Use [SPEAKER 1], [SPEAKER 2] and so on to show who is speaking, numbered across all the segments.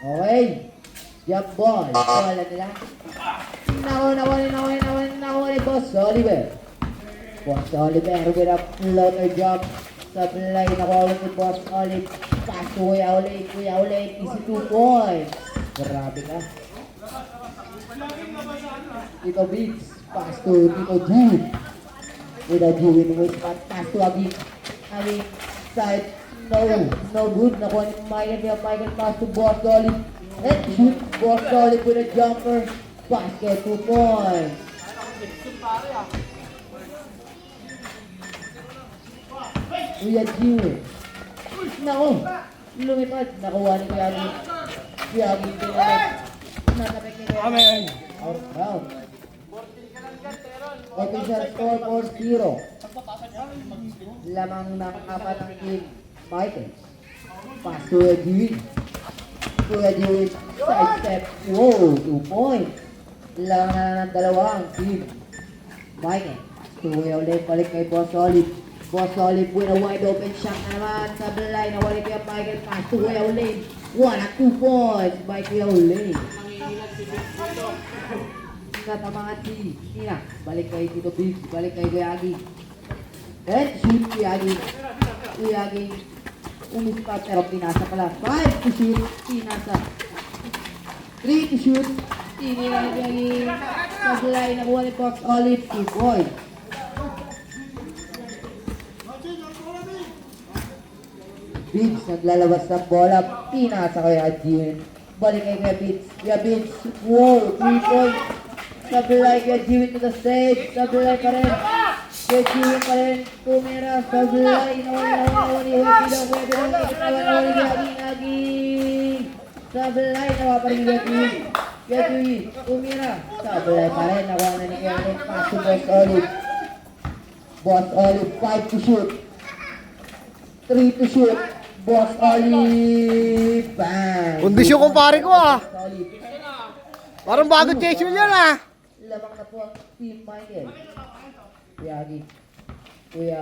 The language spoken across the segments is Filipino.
[SPEAKER 1] Okay. Jump ball. Ball na nila. Nawali, Boss Oliver. Boss Oliver with a floater jump. Sablay, nakuha ulit ni Boss Oliver. Pass to Kuya ulit. Easy 2 points. Grabe ka. Tito Beats. Pass to Tito G. With a G with the spot. Pass to Agi. Side. No good. Nakuha ni Michael. Pass to Boss Oliver. And shoot. Boss Oliver with a jumper. Basket 2 points. Kuya Jimmy. Nako. Lumipad. Nakuha ni Kuya Jimmy. Kuya Jimmy pinalik. Nakapik ni Kuya Jimmy. Out of round. Official score 4-0. Lamang ng apat ng team. Michael. Pass to Kuya Jimmy. Kuya Jimmy. Side step. Wow. 2 points. Lamang na ng dalawang team. Michael. Kuya ulit. Balik kay Boss Olive. Boss Olive with a wide open shot na naman sa line. Nawali kaya Michael. Pass to Kuya Olive. 1-2 points by Kuya Olive. Natamaan si Tina. Balik kay Tito Big. Balik kay Kuya Agi. And shoot Kuya Agi. Kuya Agi. Umispat pero pinasa pala. 5 to shoot. Pinasa. 3 to shoot. Tinira ni Kuya Agi. Sa line. Nakuha ni Boss Olive. 2 points. Beats naglalabas ng bola, pinasa kay Adjin. Balik kay Kuya Beats. Kuya Beats, wow, 3 points. Sablay, Kuya Jiwin to the stage. Sablay pa rin. Kuya Jiwin pa rin. Tumira, sablay. Nawali. Nawali, Aging. Sablay, nawa pa rin Kuya Jiwin. Kuya Jiwin, tumira. Sablay pa rin. Nawa na ni Kuya Jiwin. Pass to Boss Olive. Boss Olive, 5 to shoot. 3 to shoot. Boss Olive. Bang.
[SPEAKER 2] Kondisyon kumpare ko ah. Parang bago Jason yan ah.
[SPEAKER 1] Lamang na po ang Team Michael. Kuya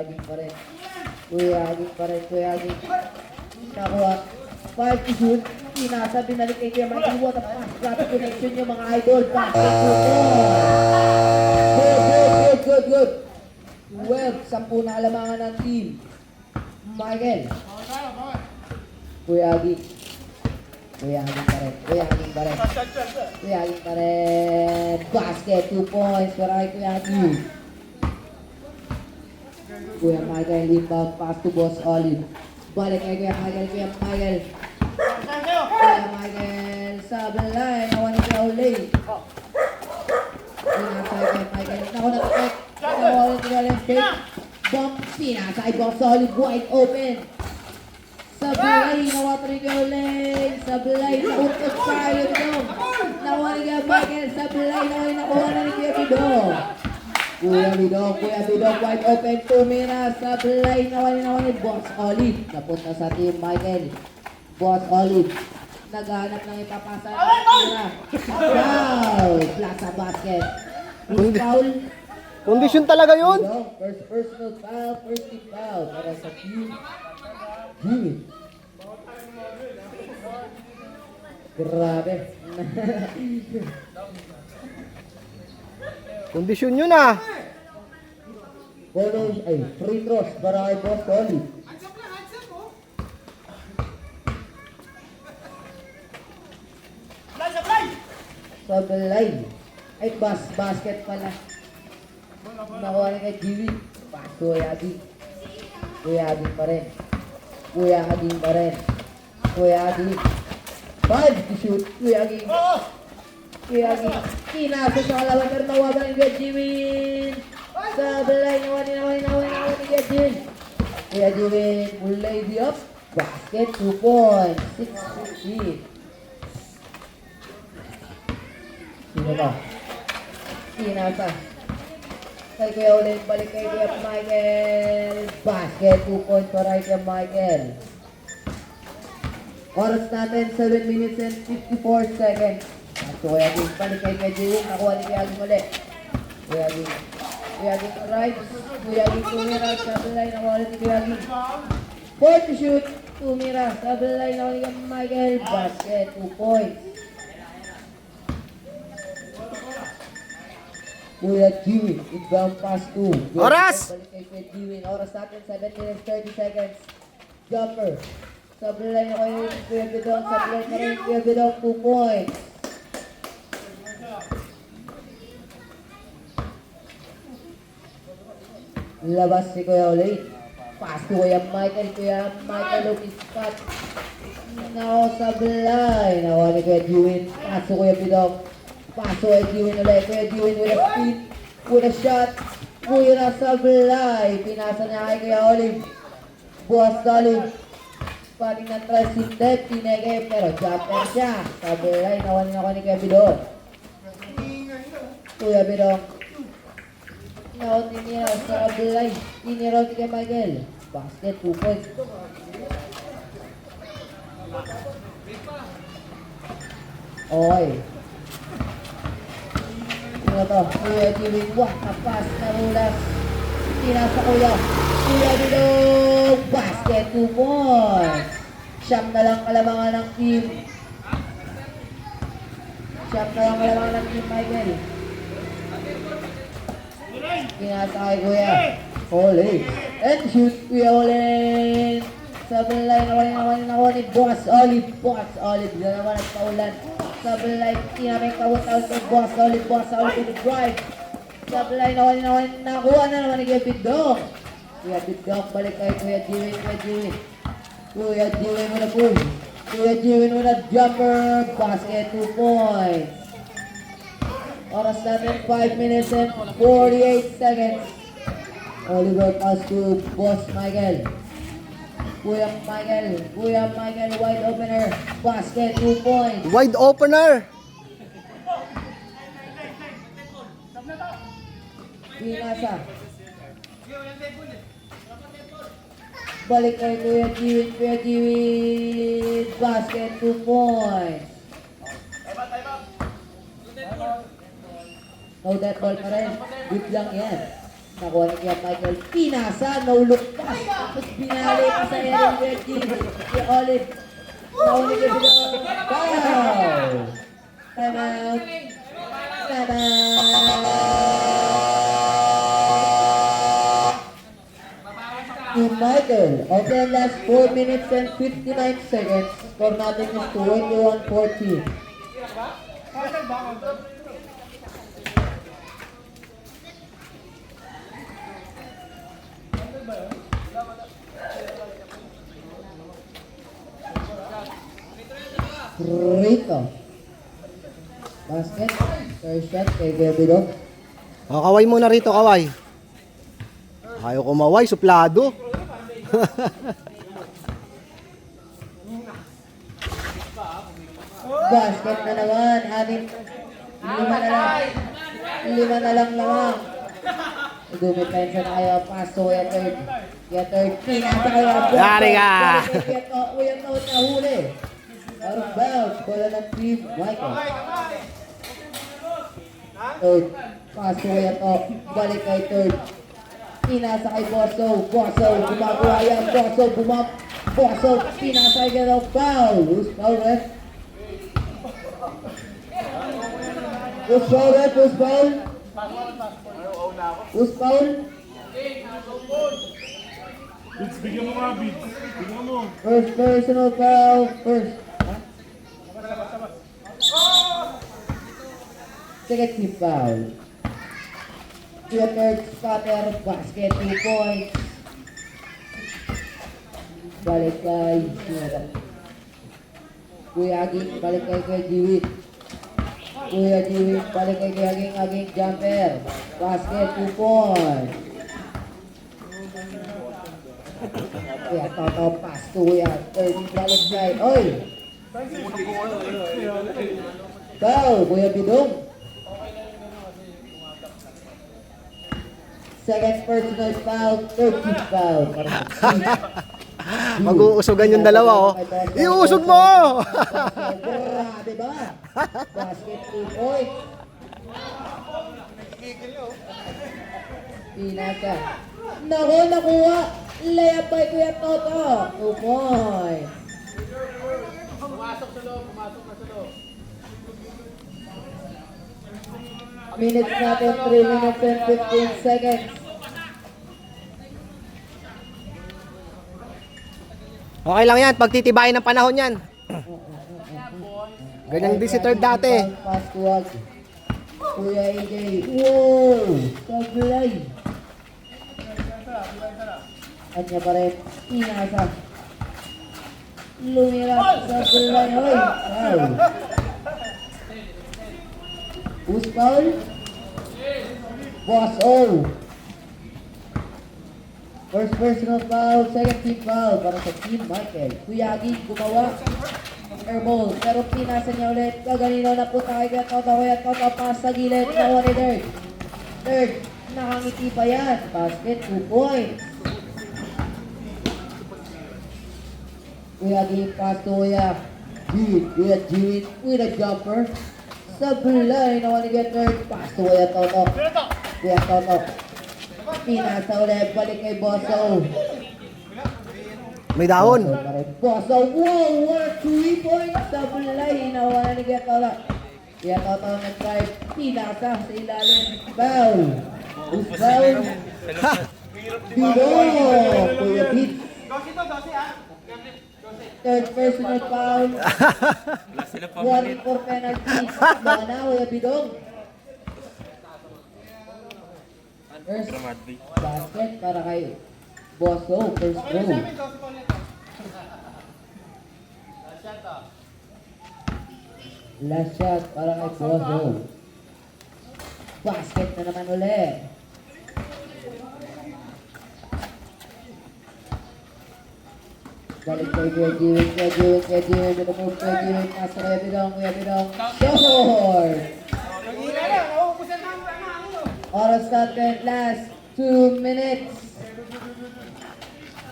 [SPEAKER 1] Aging pa rin. Kuya Aging. Nakuha. 5 to shoot. Pinasa, binalik kay Kuya Michael. What a pass. Rapid connection yung mga idol. Basket to good. 12. 10 na alamangan ng team Michael. Kuya Aging pa rin. Basket, 2 points para kay Kuya Aging. Kuya Michael, inbound pass to Boss Olive. Balik kay Kuya Michael. Kuya Michael, sablay. Nawan ni Kuya Olay. Pinasa kay Kuya Michael. Naku, natakit. Nakuha ni Kuya Olay. Bump, pinasa kay Boss Olive. Wide open. Sablay, nawa pa rin Kuya Olay. Sablay, nautot tayo dito. Nakuha ni Kuya Michael. Sablay, nakuha na ni Kuya Bidong. Kuya Bidong, wide open. Tumira, sablay, nawa ni Boss Olive. Napunta sa team Michael. Boss Olive. Naghahanap ng ipapasa. Tumira. Foul. Plaza basket. Foul.
[SPEAKER 2] Kondisyon talaga yun.
[SPEAKER 1] First personal foul, first team foul para sa team Jimmy. Grabe.
[SPEAKER 2] Kondisyon yun ah.
[SPEAKER 1] Free throws para kay Boss Olive. Sablay. Basket pala. Nakuha ni kay Jimmy. Pass to Kuya Aging. Kuya Aging pa rin. 5 to shoot. Kuya Aging. Kinasa sa kalaban pero nawagan ni Kuya Jimmy. Sablay. Nakuha ni Kuya Jimmy. Kuya Jimmy. Full lady up. Basket 2 points. 6-15. Sino ba? Kinasa. Kay Kuya ulit, balik kay Kuya Michael. Basket, 2 points para kay Kuya Michael. Oras natin, 7 minutes and 54 seconds. So Kuya Aging, balik kay Kuya Jiwin. Nakuha ni Kuya Aging ulit. Kuya Aging right. Kuya Aging tumira sa line. Nakuha ulit ni Kuya Aging. 4 to shoot. tumira. Sablay na ni Michael. Basket, 2 points. Kuya Jiwin, inbound pass 2.
[SPEAKER 2] Oras!
[SPEAKER 1] Balik kay Kuya Jiwin. Oras natin, 7 minutes, 30 seconds. Jumper. Sablay na kay Kuya Bidong. Sablay na rin Kuya Bidong, 2 points. Labas si Kuya ulit. Pass to Kuya Michael. Kuya Michael umispat. Nako, sablay. Nakuha ni Kuya Jiwin. Pass to Kuya Bidong. Pass to Kuya Jiwin ulit. Kuya Jiwin with a speed. With a shot. Kuya na sablay. Pinasa niya kay Kuya Olive. Buwas na Olive. Pating ng transited. Pinege. Pero jumper siya. Sablay. Nakuha ni Kuya Bidong. Kuya Bidong. Naon niya sa Abdulay. Iniraw ni kay Michael. Basket, 2 points. Okay. Ano to? Kuya Jiwin. Wah, kapas na rulas. Tinasa Kuya. Kuya Bidong. Basket, 2 points. Siyam na lang kalamangan ng team. Siyam na lang kalamangan ng team, Michael. Pinasa kay Kuya Olin. And shoot Kuya Olin. Sabi line nakuha ni Boss Olive. Boss Olive. Diyan naman nagpaulan. Sabi line tinaming kawat-awat kay Boss Olive. Boss Olive with the drive. Sabi line nakuha na naman ni Kuya Bidong. Kuya Bidong balik kay Kuya Jiwin. Kuya Jiwin. Kuya Jiwin with a push. Kuya Jiwin with a jumper. Basket, 2 points. Oras natin 5 minutes and 48 seconds. Oliver pass to Boss Michael. Kuya Michael, wide opener. Basket, 2 points.
[SPEAKER 2] Wide opener.
[SPEAKER 1] Pinasa. Balik kay Kuya Jiwin. Basket, 2 points. No dead ball pa rin. Good lang yan. Nakuha ni Kuya Michael. Pinasa. No look pass. Tapos binali pa sa Aaron Reggie. Kuya Olive. Nakuha ni Kuya Bidong. Foul. Time out. Time out. To Michael. Of the last 4 minutes and 59 seconds. Score natin is 21-14. Rito. Basket. First shot kay Kuya Bidong.
[SPEAKER 2] O, kaway muna rito, kaway. Ayaw ko maway, suplado.
[SPEAKER 1] Basket na naman. Lima na lang lamang. Dumipensa na kayo. Pass to Kuya third. Kuya third. Pinasa kayo.
[SPEAKER 2] Yari ka.
[SPEAKER 1] Kuya third na huli. Out of bounds. Bola ng team. Michael. Third. Pass to Kuya third. Balik kay third. Pinasa kay Bosso. Bosso. Gumagawa yan. Bosso. Pinasa kay Kuya foul. Who's foul, ref? Who's foul, ref? Who's foul? Who's foul?
[SPEAKER 3] Bigyan mo nga, Bids. Bigyan mo.
[SPEAKER 1] First personal foul. First. Second team foul. Your third spotter. Basket, 2 points. Balik kay Kuya Aging. Balik kay Kuya Jiwin. Kuya Jiwin. Balik kay Kuya Aging. Jumper. Basket, 2 points. Kuya Toto. Pass to Kuya. Third balik kay. Oy! Foul. Kuya Bidong. Second personal foul. Third team foul.
[SPEAKER 2] Mag-uusugan yung dalawa, oh. Iusog mo!
[SPEAKER 1] Grabe ba? Basket 2 points. Pinasa. Nako, nakuha. Layup by Kuya Toto. 2 points. Minutes natin, 3 minutes and 15 seconds.
[SPEAKER 2] Okay lang yan, pagtitibayin ng panahon yan. Ganyang visitor dati.
[SPEAKER 1] Pass to Wag. Kuya AJ. Wow! Sablay. Kanya pa rin. Inasa. Lumirap. Sablay. Hoy! Foul. Who's foul? Boss O. First personal foul, second team foul para sa Team Michael. Kuyagi gumawa airball, pero pinasa niya ulit. Kaganino na punta kay Kuya Toto. Kuya Toto pass sa gilid. Nawa ni Dirk. Dirk, nakangiti pa yan. Basket, 2 points. Kuyagi pass to Kuya Jiwit. Kuya Jiwit with a jumper. Sablay, nawa ni Kuya Dirk. Pass to Kuya Toto. Kuya Toto. Pinasa ulit, balik kay Bosso.
[SPEAKER 2] May dahon.
[SPEAKER 1] Bosso, wow, what a 3 points. Sablay, nawa ni Kuya Toto. Kuya Toto nag-drive, pinasa sa ilalim. Foul. Who's foul?
[SPEAKER 2] Ha!
[SPEAKER 1] Bido! Kuya Pete. Third personal foul. 1 for penalty. Mana, Kuya Bidong. First basket para kay Bosso. First row. Last shot para kay Bosso. Basket na naman ulit. Balik kay Kuya Jiwit. Kuya Jiwit. With the move, Kuya Jiwit. Nasa Kuya Bidong. Short! Oras natin, last 2 minutes.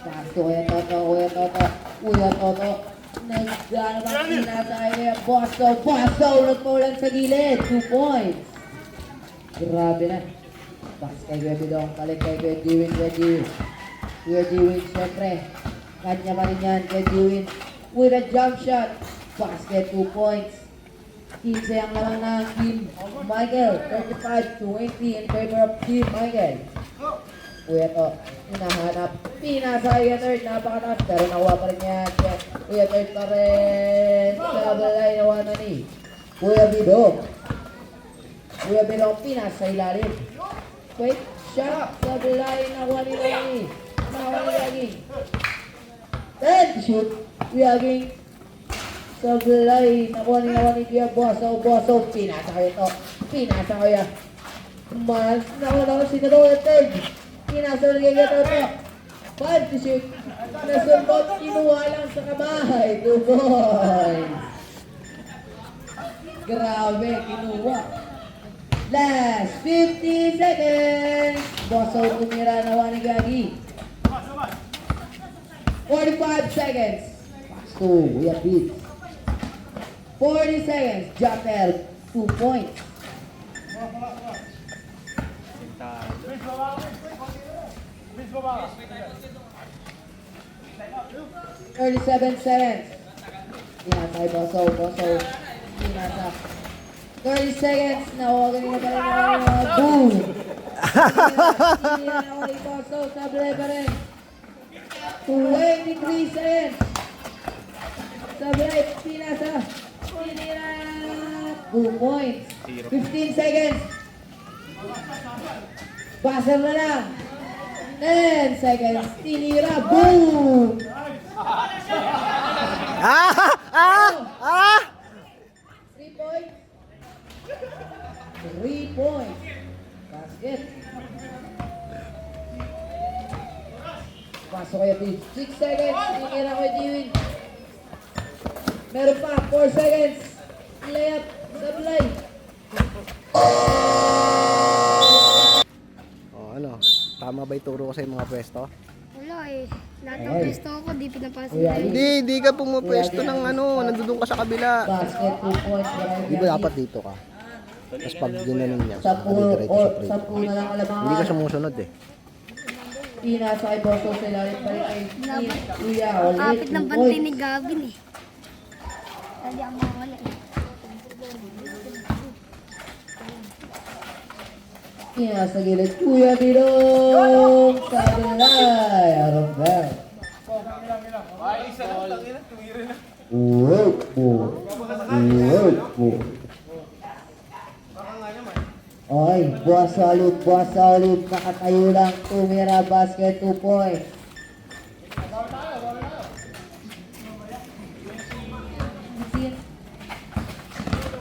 [SPEAKER 1] Sakto, Kuya Toto. Nagdaan naman pinasa kay Bosso. Nagpaulan sa gilid. 2 points. Grabe na. Pass kay Kuya Bidong. Balik kay Kuya Jiwit. Kuya Jiwit, syempre. Kanya pa rin yan. Kuya Jiwit with a jump shot. Basket, 2 points. 15 ang lamang ng Team Michael. 35-20 in favor of Team Michael. Kuya to, hinahanap. Pinasa kay third. Napakataas. Pero nakuha pa rin yan. Kuya third pa rin. Sablay nakuha na ni Kuya Bidong. Kuya Bidong pinasa sa ilalim. Quick shot. Sablay nakuha ni Lagi. Then shoot. Kuyaging Sablay, nakuha ni Kuya Bosso, pinasa kayo to. Pinasa kayo. Mas, nakuha sinagawa yung third. Pinasa ulit kayo to. 5 to shoot. Nasumbot, kinuha lang sa kamay. 2 points. Grabe, kinuha. Last 50 seconds. Bosso tumira, nakuha ni Gagi. 45 seconds. Pass to Kuya Pete. 40 seconds, Jatel, 2 points. $37 seconds. Pinasa kay Bosso. Pinasa. 30 seconds. Nawagan nila pa rin. Boom! Pinasa kay Bosso. Sablay pa rin. 23 seconds. Sablay, pinasa. 2 points. 15 seconds. Buzzer na lang. 10 seconds. Tinira. Boom!
[SPEAKER 2] Ah! Ah! Ah!
[SPEAKER 1] 3 points. 3 points. Basket. Pasok kayo, please. 6 seconds. Tinira ko yung Jiwin. Meron pa. 4 seconds. Layup. Sablay.
[SPEAKER 2] Oh, ano? Tama ba ituro ko sa mga pwesto?
[SPEAKER 4] Wala eh. Lahat ng
[SPEAKER 1] Okay.
[SPEAKER 4] pwesto ko, di pinapasa
[SPEAKER 1] Kuya,
[SPEAKER 4] nila.
[SPEAKER 2] Hindi ka pumapwesto ng ano, nandun ka sa kabila.
[SPEAKER 1] Basket. 2 points.
[SPEAKER 2] Di ba dapat dito ka? Tapos pag ginanon niya,
[SPEAKER 1] 10
[SPEAKER 2] diretso
[SPEAKER 1] or
[SPEAKER 2] sa free.
[SPEAKER 1] 10 na lang
[SPEAKER 2] Hindi ka
[SPEAKER 1] alamangan.
[SPEAKER 2] sumusunod eh.
[SPEAKER 1] Pinasa kay Bosso sa ilalim pa rin kay Team. Kuya, ulit.
[SPEAKER 4] Kapit
[SPEAKER 1] 2
[SPEAKER 4] ng bantay ni
[SPEAKER 1] points.
[SPEAKER 4] Gavin eh. Lagi ang mawala eh.
[SPEAKER 1] Pinasa gilid. Kuya Bidong. Sablay. Arong bell. Work po. Work po. Oy, buwas solid, nakatayo lang, tumira basket, 2 points.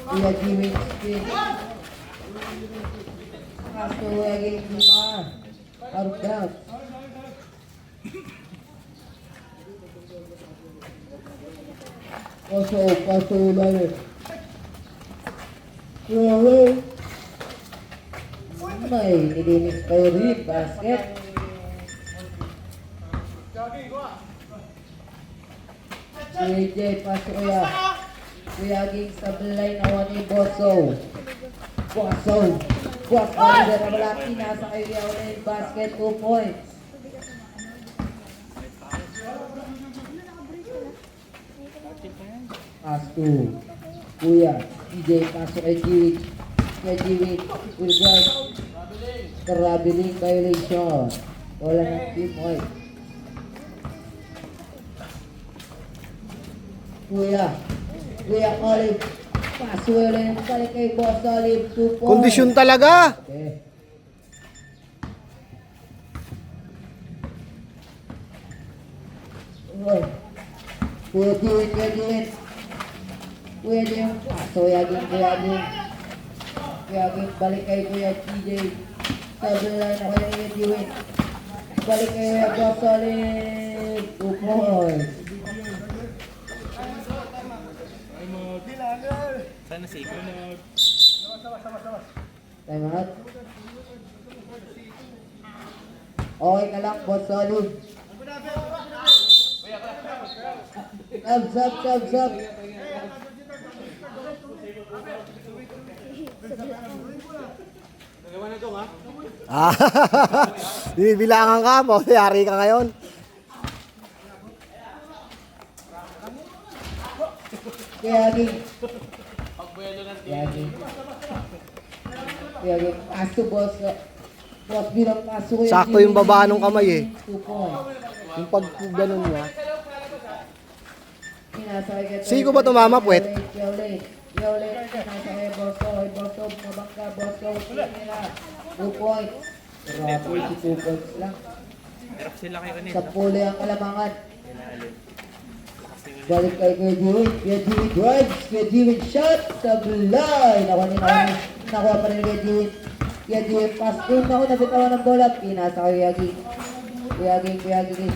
[SPEAKER 1] Kuya Jimmy spin. Kaso lagi lima. Out out. Kaso lagi. May nilinis kayo rin, basket. JJ, pasok kuya. Kuya Ging sablay na wani Bosso. Bosso na malaki, nasa kayo kuya ulit, basket, 2 points. Pass to Kuya. DJ, pasok kay Jiwit. Kaya Jiwit, will guard. Traveling violation. Wala ng team point. Kuya Olive. Paso ulit. Balik kay Boss Olive. 2 points.
[SPEAKER 2] Kondisyon talaga.
[SPEAKER 1] Okay. Uy. Kuya Jiwit. Paso Kuya Ging. Balik kay Kuya TJ. Sabi na Kuya Jiwit. Balik kay Boss Olive. 2 points. Time out. Okay ka lang, Boss Olive. Sub.
[SPEAKER 2] Ah, binibilangan ka mo, yari ka ngayon.
[SPEAKER 1] Kaya Ging. Paso Boss bilang paso Kuya
[SPEAKER 2] Sakto
[SPEAKER 1] Jiwit.
[SPEAKER 2] yung baba nung kamay eh.
[SPEAKER 1] 2 points.
[SPEAKER 2] Yung pag ganun niya.
[SPEAKER 1] Pinasakay ka
[SPEAKER 2] Siko ba tumama, puwet?
[SPEAKER 1] Yaulit. Pinasakay Bosso, mabangka, Bosso, tinira. 2 points. Grabe, si 2 points lang. Sa puli ang kalamangan. Balik kay Kuya Jiwit drives, Kuya Jiwit shot, sablay. Nakuha pa rin Kuya Jiwit, pass doon ako, nabitawan ng bola. Pinasa kay Kuya Ging.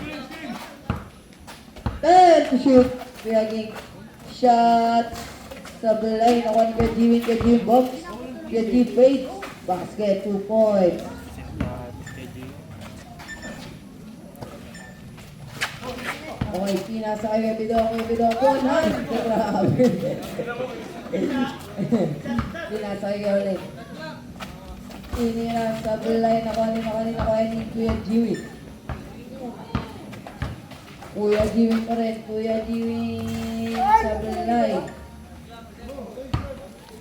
[SPEAKER 1] Then to shoot. Kuya Ging. Shot. Sablay. Nakuha ni Kuya Jiwit box. Kuya Jiwit fades. Basket. 2 points. Okay, pinasa kay Kuya Bidong. Kunan. Grabe. Pinasa kay Kuya ulit. Tinira. Sablay. Nakuha ni Kuya Jiwit. Kuya Jiwit pa rin. Sablay.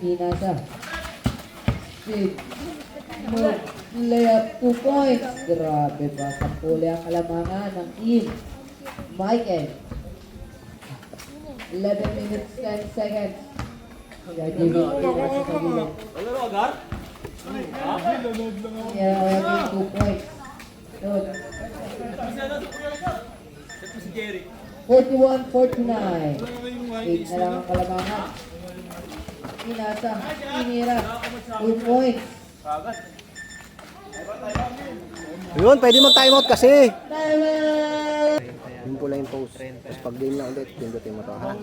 [SPEAKER 1] Pinasa. Speed. Move. Layup. 2 points. Grabe ba? Sa puli ang kalamangan ng team. Michael. 11 minutes, 10 seconds. Kuya Jiwit. Pinasa sa bilang. Kuya Jiwit. 2 points. Good. 41-49. 8 na lang ang kalamangan. Pinasa. Tinira. 2 points.
[SPEAKER 2] Yun, pwede mag-time out kasi.
[SPEAKER 1] Timeout!
[SPEAKER 2] Yung pula yung post. Tapos pag game na ulit, pindutin mo to, ha?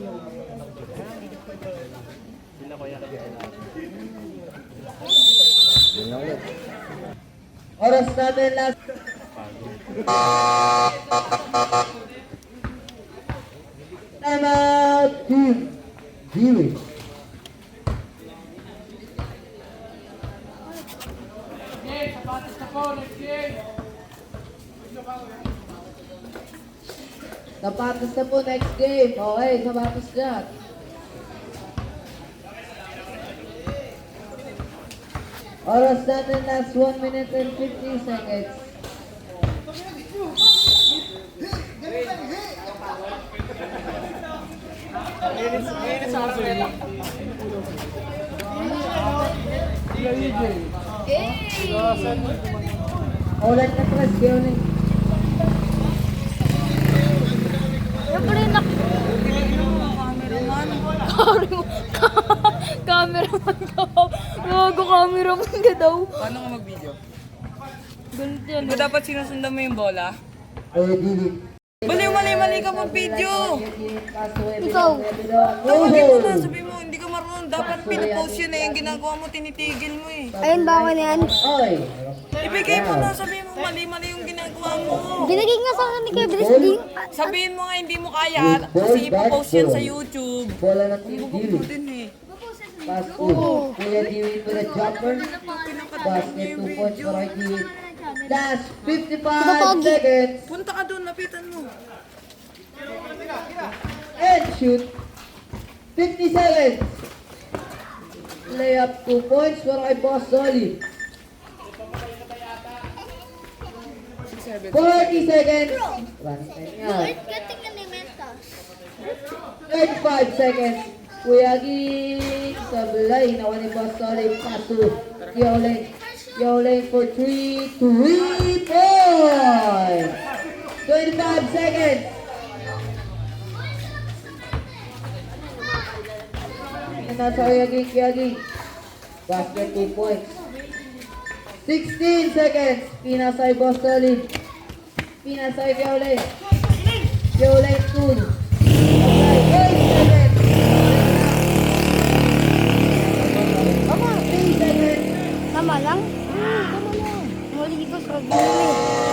[SPEAKER 2] Game na ulit.
[SPEAKER 1] Oras natin last. Timeout! Team Jiwit. Sapatos na po next game. Okay, sapatos na. Oras natin last 1 minute and 50 seconds. Ulan na press, ulan.
[SPEAKER 4] Siyempre, cameraman daw. Gago, cameraman ka daw.
[SPEAKER 5] Paano ka mag-video?
[SPEAKER 4] Ganito yan.
[SPEAKER 5] Di ba dapat sinusundan mo yung bola?
[SPEAKER 1] Ay, delete.
[SPEAKER 5] Mali ka mag-video!
[SPEAKER 4] Ikaw.
[SPEAKER 5] Tawagin mo na, sabi mo, hindi ka marunong. Dapat pinupost yun eh. Yung ginagawa mo, tinitigil mo eh.
[SPEAKER 4] Ayun ba ako na yan?
[SPEAKER 1] Oy!
[SPEAKER 5] Ibigay mo na, sabi mo, mali yung ginagawa mo.
[SPEAKER 4] Binigay nga sa akin ni Kuya Brice din.
[SPEAKER 5] Sabihin mo nga, hindi mo kaya. Kasi ipopost yan sa YouTube.
[SPEAKER 1] Bola na Team
[SPEAKER 5] Ito
[SPEAKER 1] Dili.
[SPEAKER 5] din eh.
[SPEAKER 1] Pass to Kuya Dili with the jumper. Basket 2 points for Kuya Dili. Last 55 seconds.
[SPEAKER 5] Punta ka doon, lapitan mo.
[SPEAKER 1] And shoot. 50 seconds. Lay up 2 points for kay Boss Solid. 40 seconds. Running time yan.
[SPEAKER 4] Getting elemental.
[SPEAKER 1] 35 seconds. Kuya Ging. Sablay. Nawa ni Boss Solid. Pass to Yoleng. Yoleng for 3 points. 25 seconds. And nasa Kuya Ging. Basket 2 points. 16 seconds. Pinasay Boss Solid. Pinasay Yoleng. Yoleng 2. Okay, 8 seconds. Tama, 3 seconds.
[SPEAKER 4] Tama lang? Tama lang. Mali ko sa gawin.